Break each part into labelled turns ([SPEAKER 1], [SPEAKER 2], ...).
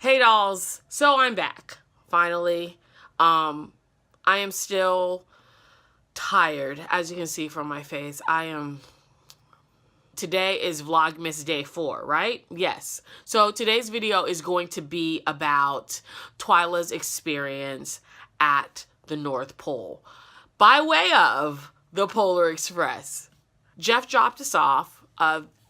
[SPEAKER 1] Hey dolls, so I'm back, finally. I am still tired, as you can see from my face. Today is Vlogmas day 4, right? Yes. So today's video is going to be about Twyla's experience at the North Pole by way of the Polar Express. Jeff dropped us off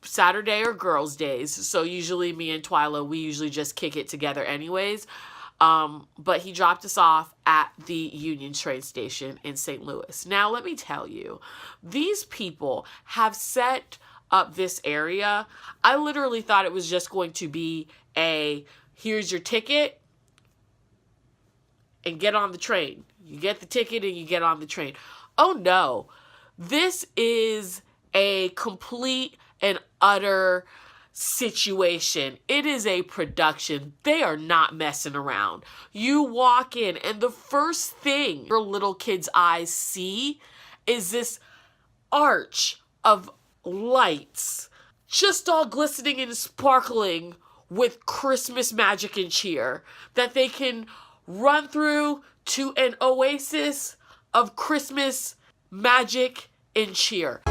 [SPEAKER 1] Saturday or girls' days, so usually me and Twyla, we usually just kick it together anyways. But he dropped us off at the Union train station in St. Louis. Now, let me tell you, these people have set up this area. I literally thought it was just going to be here's your ticket and get on the train. You get the ticket and you get on the train. Oh no, this is a complete and utter situation. It is a production. They are not messing around. You walk in and the first thing your little kid's eyes see is this arch of lights, just all glistening and sparkling with Christmas magic and cheer, that they can run through to an oasis of Christmas magic and cheer.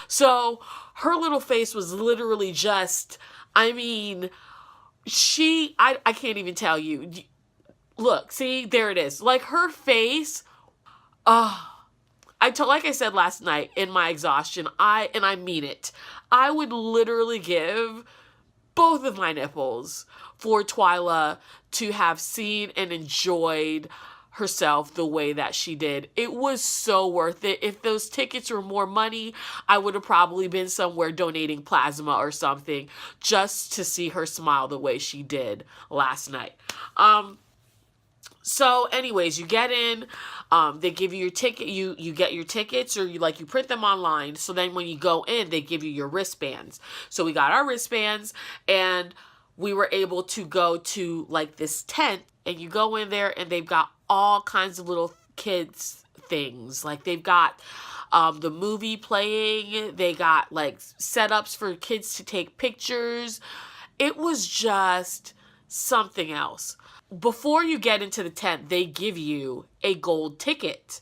[SPEAKER 1] So her little face was literally just, I can't even tell you. Look, see, there it is. Like her face, like I said last night in my exhaustion, I mean it. I would literally give both of my nipples for Twyla to have seen and enjoyed herself the way that she did. It was so worth it. If those tickets were more money, I would have probably been somewhere donating plasma or something just to see her smile the way she did last night. So anyways, you get in, they give you your ticket, you get your tickets, or you print them online. So then when you go in, they give you your wristbands. So we got our wristbands and we were able to go to like this tent, and you go in there and they've got all kinds of little kids things. Like they've got the movie playing, they got like setups for kids to take pictures. It was just something else. Before you get into the tent, they give you a gold ticket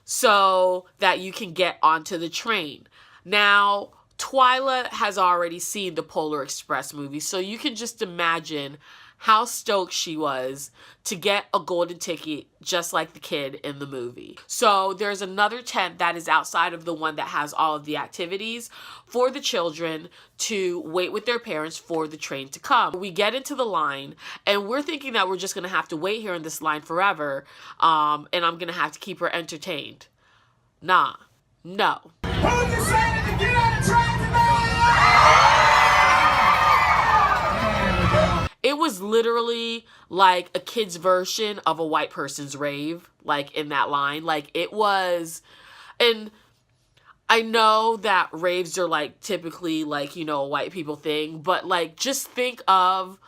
[SPEAKER 1] so that you can get onto the train. Now, Twyla has already seen the Polar Express movie, so you can just imagine how stoked she was to get a golden ticket just like the kid in the movie. So there's another tent that is outside of the one that has all of the activities for the children to wait with their parents for the train to come. We get into the line and we're thinking that we're just gonna have to wait here in this line forever, and I'm gonna have to keep her entertained. Nah, no.
[SPEAKER 2] Who decided to get on the train tonight?
[SPEAKER 1] It was literally like a kid's version of a white person's rave, like in that line. Like it was, and I know that raves are like typically like, you know, a white people thing, but like just think of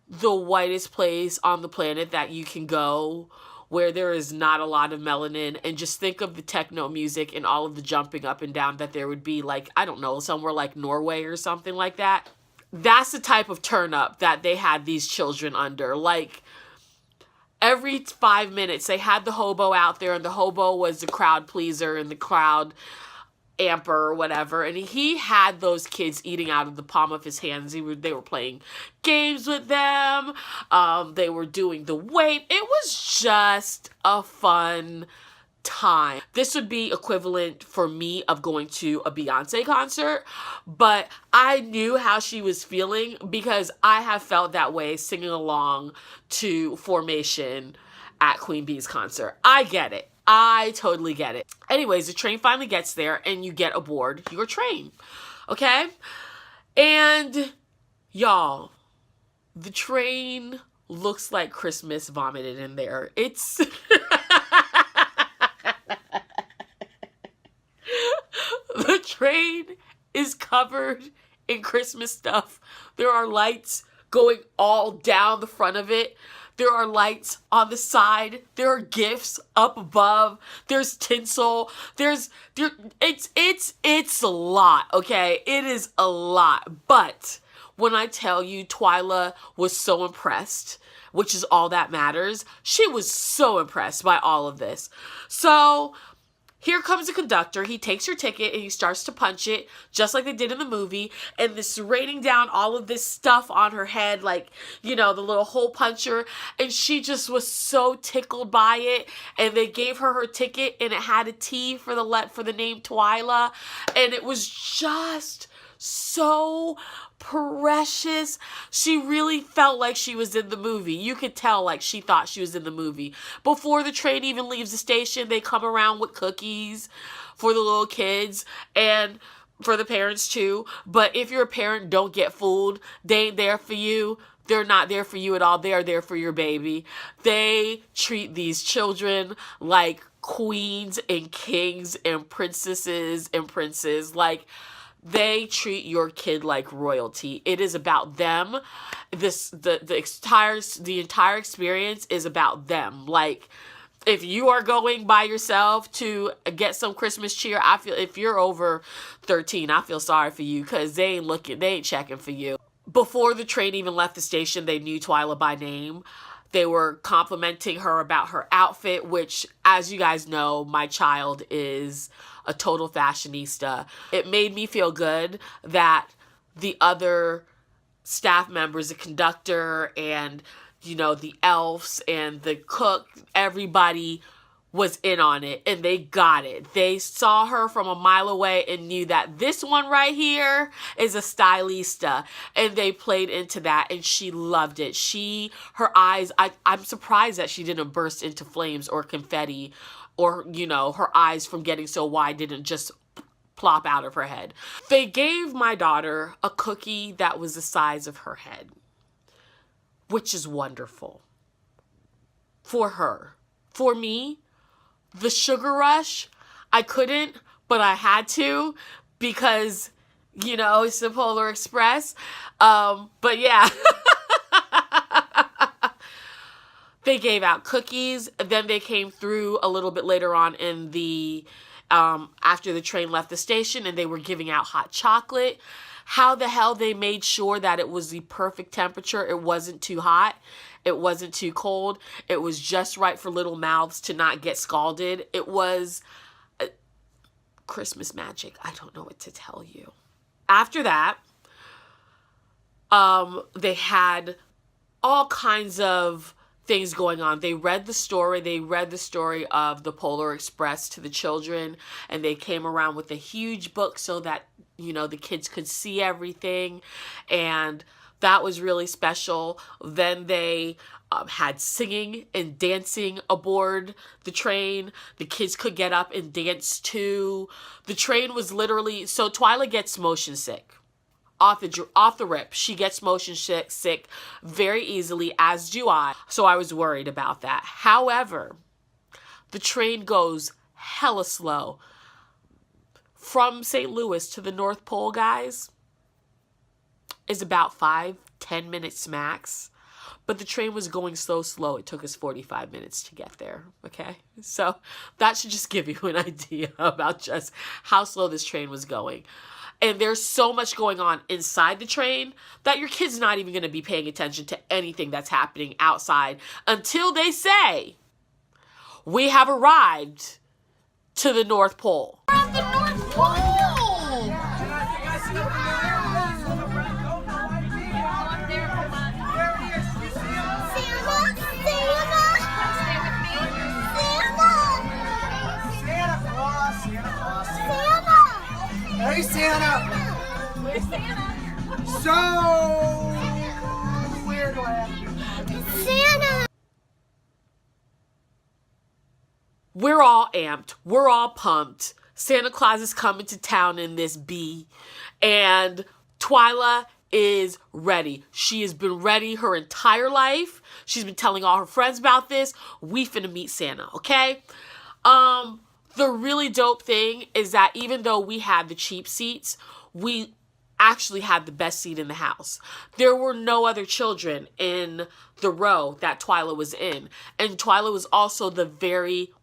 [SPEAKER 1] the whitest place on the planet that you can go where there is not a lot of melanin, and just think of the techno music and all of the jumping up and down that there would be, like, I don't know, somewhere like Norway or something like that. That's the type of turn up that they had these children under. Like every 5 minutes they had the hobo out there, and the hobo was the crowd pleaser and the crowd amper or whatever, and he had those kids eating out of the palm of his hands. They were playing games with them. They were doing the wave. It was just a fun time. This would be equivalent for me of going to a Beyonce concert, but I knew how she was feeling because I have felt that way singing along to Formation at Queen Bee's concert. I get it. I totally get it. Anyways, the train finally gets there and you get aboard your train. Okay? And y'all, the train looks like Christmas vomited in there. It's the train is covered in Christmas stuff. There are lights going all down the front of it. There are lights on the side. There are gifts up above. There's tinsel. It's a lot, okay? It is a lot. But when I tell you Twyla was so impressed, which is all that matters, she was so impressed by all of this. So here comes the conductor. He takes her ticket and he starts to punch it just like they did in the movie. And this raining down all of this stuff on her head, like, you know, the little hole puncher. And she just was so tickled by it. And they gave her her ticket and it had a T for the name Twyla. And it was just so precious. She really felt like she was in the movie. You could tell like she thought she was in the movie. Before the train even leaves the station, they come around with cookies for the little kids and for the parents too. But if you're a parent, don't get fooled. They ain't there for you. They're not there for you at all. They are there for your baby. They treat these children like queens and kings and princesses and princes. Like, they treat your kid like royalty. It is about them. The entire experience is about them. Like, if you are going by yourself to get some Christmas cheer, I feel if you're over 13, I feel sorry for you because they ain't checking for you. Before the train even left the station, they knew Twyla by name. They were complimenting her about her outfit, which, as you guys know, my child is a total fashionista. It made me feel good that the other staff members, the conductor and, you know, the elves and the cook, everybody was in on it and they got it. They saw her from a mile away and knew that this one right here is a stylista, and they played into that and she loved it. Her eyes, I'm surprised that she didn't burst into flames or confetti, or, you know, her eyes from getting so wide didn't just plop out of her head. They gave my daughter a cookie that was the size of her head, which is wonderful for her. For me, the sugar rush, I couldn't, but I had to because, you know, it's the Polar Express. But yeah. They gave out cookies. Then they came through a little bit later on in the, after the train left the station, and they were giving out hot chocolate. How the hell they made sure that it was the perfect temperature. It wasn't too hot. It wasn't too cold. It was just right for little mouths to not get scalded. It was Christmas magic. I don't know what to tell you. After that, they had all kinds of things going on. They read the story. They read the story of the Polar Express to the children, and they came around with a huge book so that, you know, the kids could see everything, and that was really special. Then they had singing and dancing aboard the train. The kids could get up and dance too. The train was literally, so Twyla gets motion sick. Off the rip. She gets motion sick very easily, as do I. So I was worried about that. However, the train goes hella slow. From St. Louis to the North Pole, guys, is about 5-10 minutes max. But the train was going so slow, it took us 45 minutes to get there, okay? So that should just give you an idea about just how slow this train was going. And there's so much going on inside the train that your kid's not even going to be paying attention to anything that's happening outside until they say, "We have arrived to the North Pole."
[SPEAKER 2] We're at the North Pole! Hey, Santa.
[SPEAKER 3] Where's Santa?
[SPEAKER 2] So, where do I have to be?
[SPEAKER 3] Santa!
[SPEAKER 1] We're all amped. We're all pumped. Santa Claus is coming to town in this bee. And Twyla is ready. She has been ready her entire life. She's been telling all her friends about this. We finna meet Santa, okay? The really dope thing is that even though we had the cheap seats, we actually had the best seat in the house. There were no other children in the row that Twyla was in. And Twyla was also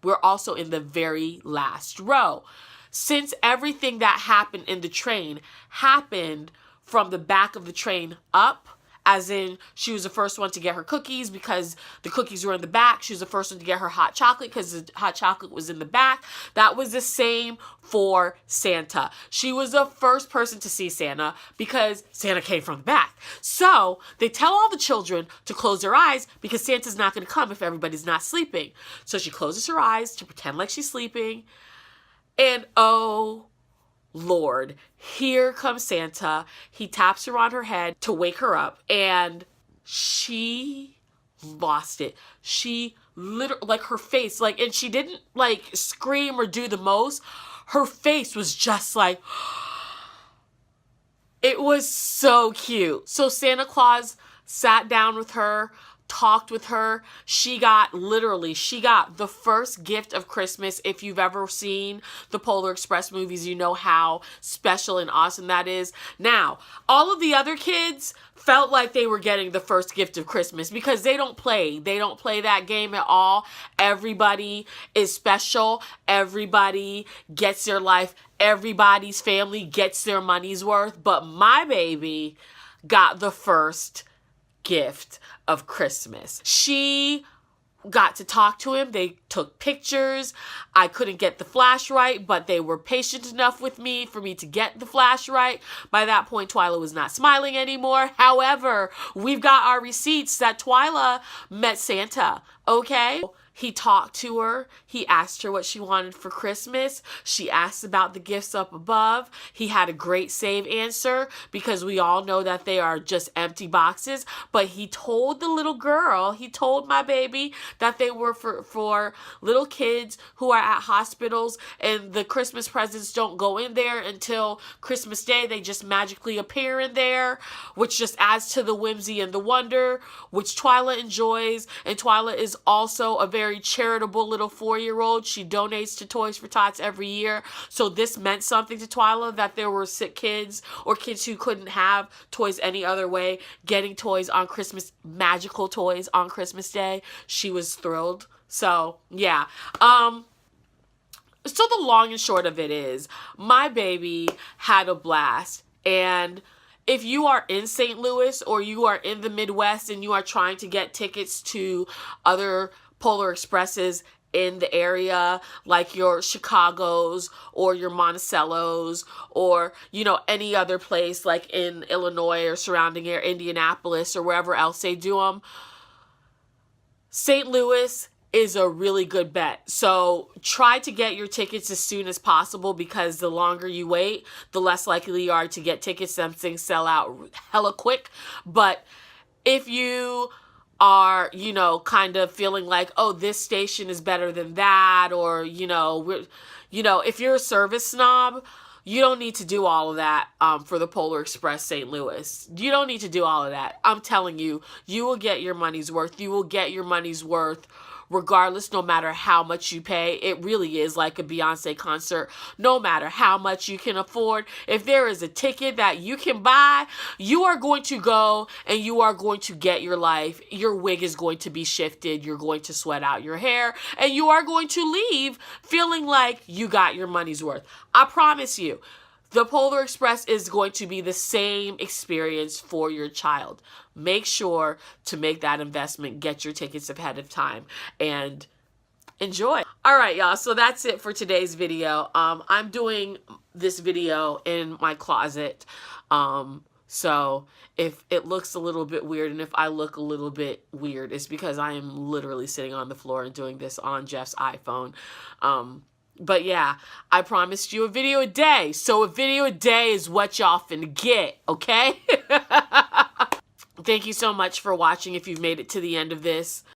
[SPEAKER 1] we're also in the very last row. Since everything that happened in the train happened from the back of the train up, as in she was the first one to get her cookies because the cookies were in the back. She was the first one to get her hot chocolate because the hot chocolate was in the back. That was the same for Santa. She was the first person to see Santa because Santa came from the back. So they tell all the children to close their eyes because Santa's not going to come if everybody's not sleeping. So she closes her eyes to pretend like she's sleeping. And oh, Lord, here comes Santa. He taps her on her head to wake her up, and she lost it. She literally, like, her face, like, and she didn't, like, scream or do the most. Her face was just like, it was so cute. So Santa Claus sat down with her, talked with her. She got the first gift of Christmas. If you've ever seen the Polar Express movies, you know how special and awesome that is. Now, all of the other kids felt like they were getting the first gift of Christmas because they don't play that game at all. Everybody is special. Everybody gets their life. Everybody's family gets their money's worth. But my baby got the first gift of Christmas. She got to talk to him. They took pictures. I couldn't get the flash right, but they were patient enough with me for me to get the flash right. By that point, Twyla was not smiling anymore. However, we've got our receipts that Twyla met Santa, okay? He talked to her. He asked her what she wanted for Christmas. She asked about the gifts up above. He had a great save answer because we all know that they are just empty boxes. But he told the little girl, he told my baby that they were for little kids who are at hospitals, and the Christmas presents don't go in there until Christmas Day. They just magically appear in there, which just adds to the whimsy and the wonder, which Twyla enjoys. And Twyla is also a very charitable little 4-year-old. She donates to Toys for Tots every year. So this meant something to Twyla that there were sick kids or kids who couldn't have toys any other way getting toys on Christmas, magical toys on Christmas Day. She was thrilled. So yeah. So the long and short of it is, my baby had a blast. And if you are in St. Louis or you are in the Midwest and you are trying to get tickets to other Polar Expresses in the area, like your Chicago's or your Monticello's or, you know, any other place like in Illinois or surrounding area, Indianapolis or wherever else they do them, St. Louis is a really good bet. So try to get your tickets as soon as possible because the longer you wait, the less likely you are to get tickets. Some things sell out hella quick. But if you are, you know, kind of feeling like, oh, this station is better than that, or, you know, if you're a service snob, you don't need to do all of that for the Polar Express St. Louis. You don't need to do all of that. I'm telling you, you will get your money's worth. You will get your money's worth regardless, no matter how much you pay. It really is like a Beyonce concert. No matter how much you can afford, if there is a ticket that you can buy, you are going to go and you are going to get your life. Your wig is going to be shifted. You're going to sweat out your hair and you are going to leave feeling like you got your money's worth. I promise you. The Polar Express is going to be the same experience for your child. Make sure to make that investment. Get your tickets ahead of time and enjoy. All right, y'all. So that's it for today's video. I'm doing this video in my closet. So if it looks a little bit weird and if I look a little bit weird, it's because I am literally sitting on the floor and doing this on Jeff's iPhone. But yeah, I promised you a video a day. So a video a day is what y'all finna get, okay? Thank you so much for watching if you've made it to the end of this.